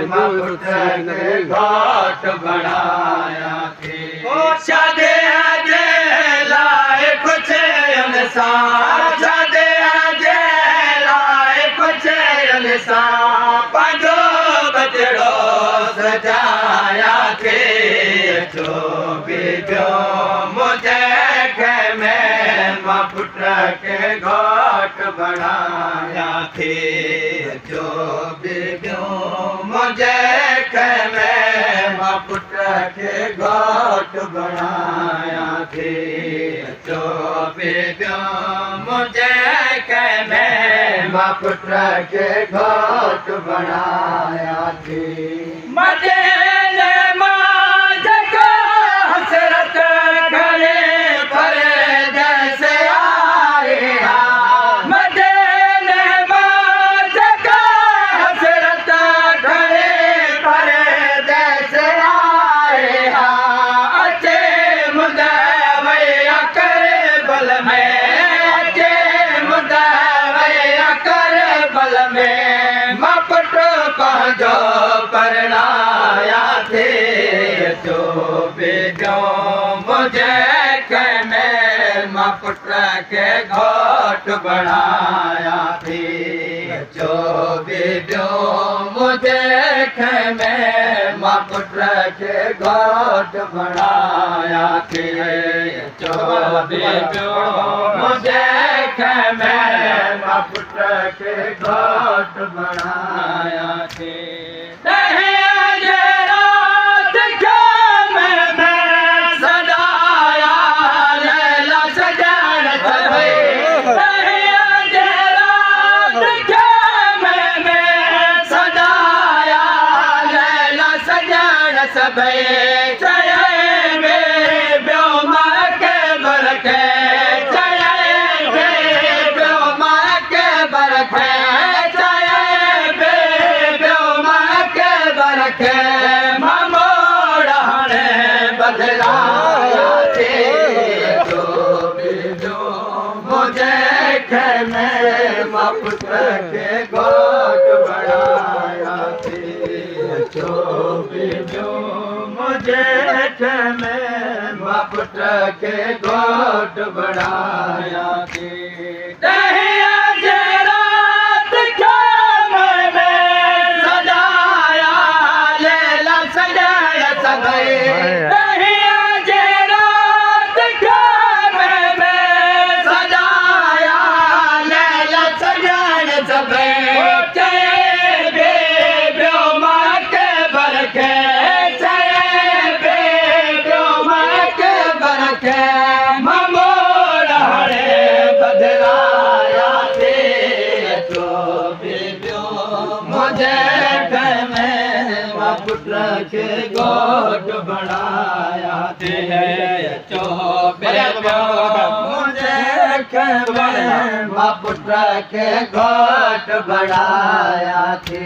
मां पुट खे घोट बणाया थी शादी जे लाइ कुछ इंसान शादी जे लाइ कुछ इंसान पंहिंजो बचड़ो सजाया थी जो बीजो मुझे में मां पुट के घोट बणाया थी जो बीजो मुझे में मां पुट के घोट बणाया थी जो बीजो मुझे में मां पुट के घोट बणाया थी मजे हसरत करे पर जैसे आए मजे हसरत करे पर जैसे आए अचे मुदवैया कर बल में अचे मुदवैया कर बल में मां पुट पंहिंजो परणाया थे जो बीजो मुझे में मां पुट के घोट बणाया थी जो बीजो मुझे में मां पुट के घोट बणाया थी जो बीजो मुझे में मां पुट के घोट बणाया थी बदलाया थे जो बीजो मुझे में मां पुट के घोट बणाया थी जो बीजो मुझे में मां पुट के घोट बणाया थी पुट के घोट बणाया थी जो बीजो मुझे में मां पुट के घोट बणाया थी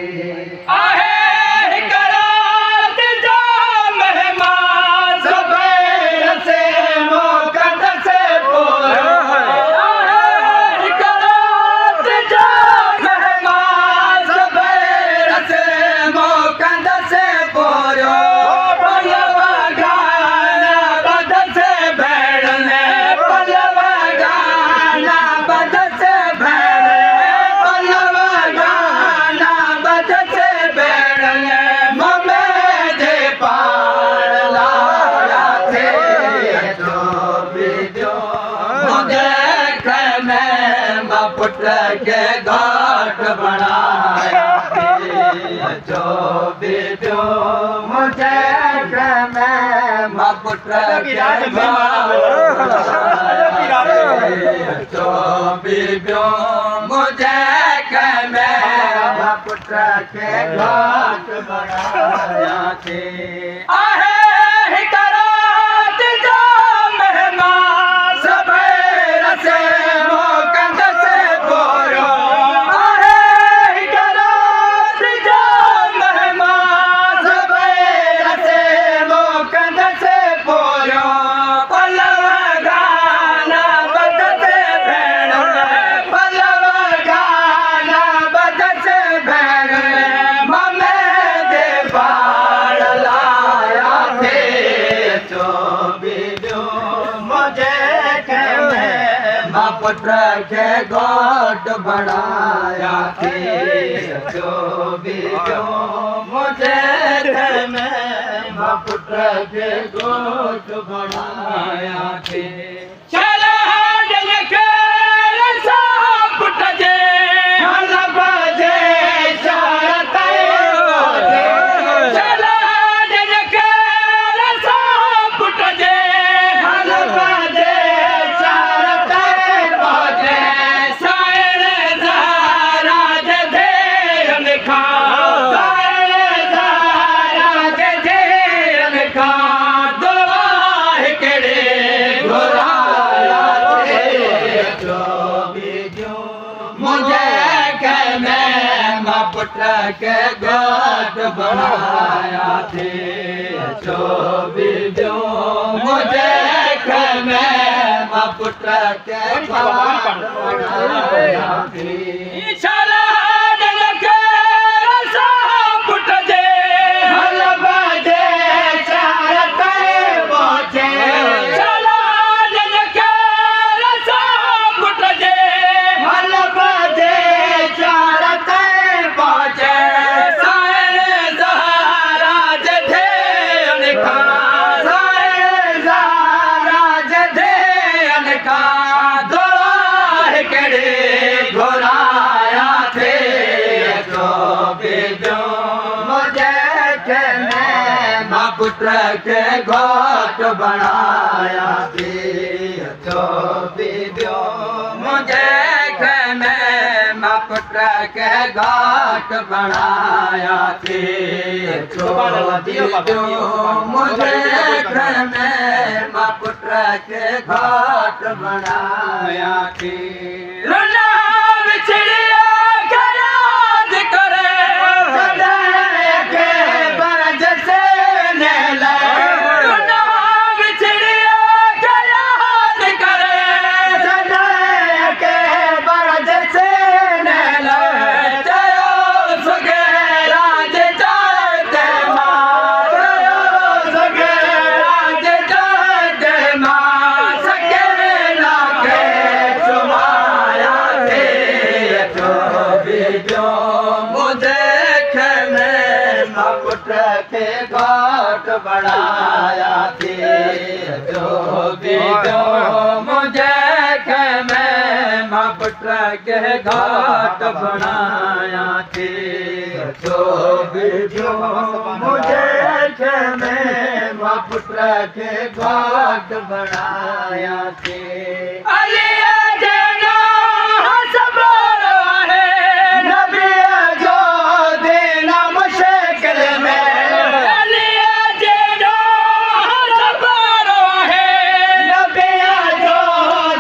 पुट के घोट बणाया थी जो बीजो मुझे में मां पुट के घोट जो बीजो मुझे में मां पुट के घोट बणाया थी पुट के घोट बनाया थी जो भी जो मुझे में मां पुट के घोट बनाया थी चला जन के रसा पुट जे हल बजे चारते चला जन के रसा पुट जे हल बजे चारते बजे साइण राज दे अनखा साइण राज दे अनखा दुआ केड़े घुराया थे जो भी जो मुझे कहने मां पुट के घोट बनाया थे जो भी जो मुझे कहने मां पुट के घोट बनाया थे चला जन के रसा पुट जे हल बजे चारते बजे चला जन के रसा पुट जे हल बजे चारते बजे साइण राज दे अनखा साइण राज दे अनखा दुआ केड़े घुराया थे जो भी जो मुझे कहने मां पुट के घोट बनाया थी जो भी जो मुझे कहने मां पुट के घोट बनाया थी जो भी जो मुझे कहने मां पुट के घोट बनाया थी रुना बिछड़िया के याद करे सदाए के बरज से नेला रुना बिछड़िया के याद करे सदाए के बरज से नेला जयो सुगे राज जाते मां जयो सुगे राज जाते मां सके लाके सुमाया थे जो भी जो मुझे कहने मां पुट के घोट बनाया थे जो भी जो मुझे कहने मां पुट के घोट बनाया थे जो भी जो मुझे कहने मां पुट के घोट बनाया थे अलिया जना सबर है नबी जो देना मुश्किल में अलिया जना सबर है नबी जो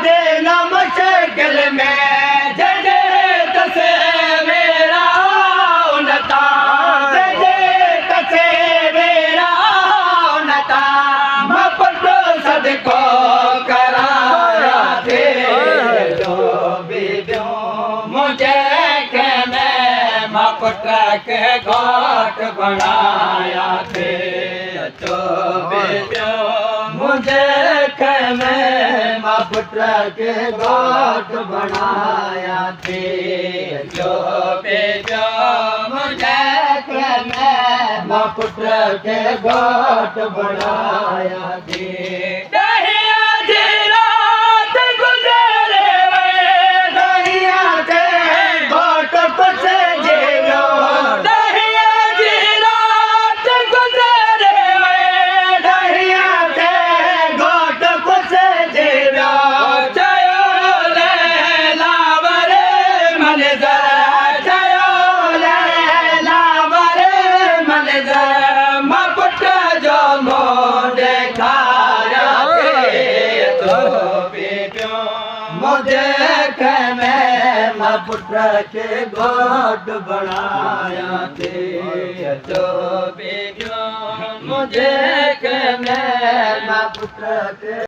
देना मुश्किल में जजे तसे मेरा नता जजे तसे मेरा नता मां पुट सदको कराया थे जो भी जो मुझे कहने मां पुट के घोट बनाया थे जो भी जो मुझे कहने मां पुट के घोट बनाया थे जो भी जो मुझे कहने मां पुट के घोट बनाया थे दहिया जी रात गुजरे दहिया के घोट कुछ जीरो दहिया जी रात गुजरे दहिया के घोट कुछ जीरो जयो ले लावरे मन जरा जयो ले लावरे मन जरा मां पुट जो मोंडे खाया थे तो बेटियों मुझे कहने मां पुट के घोट बनाया थे तो बेटियों मुझे कहने मां पुट के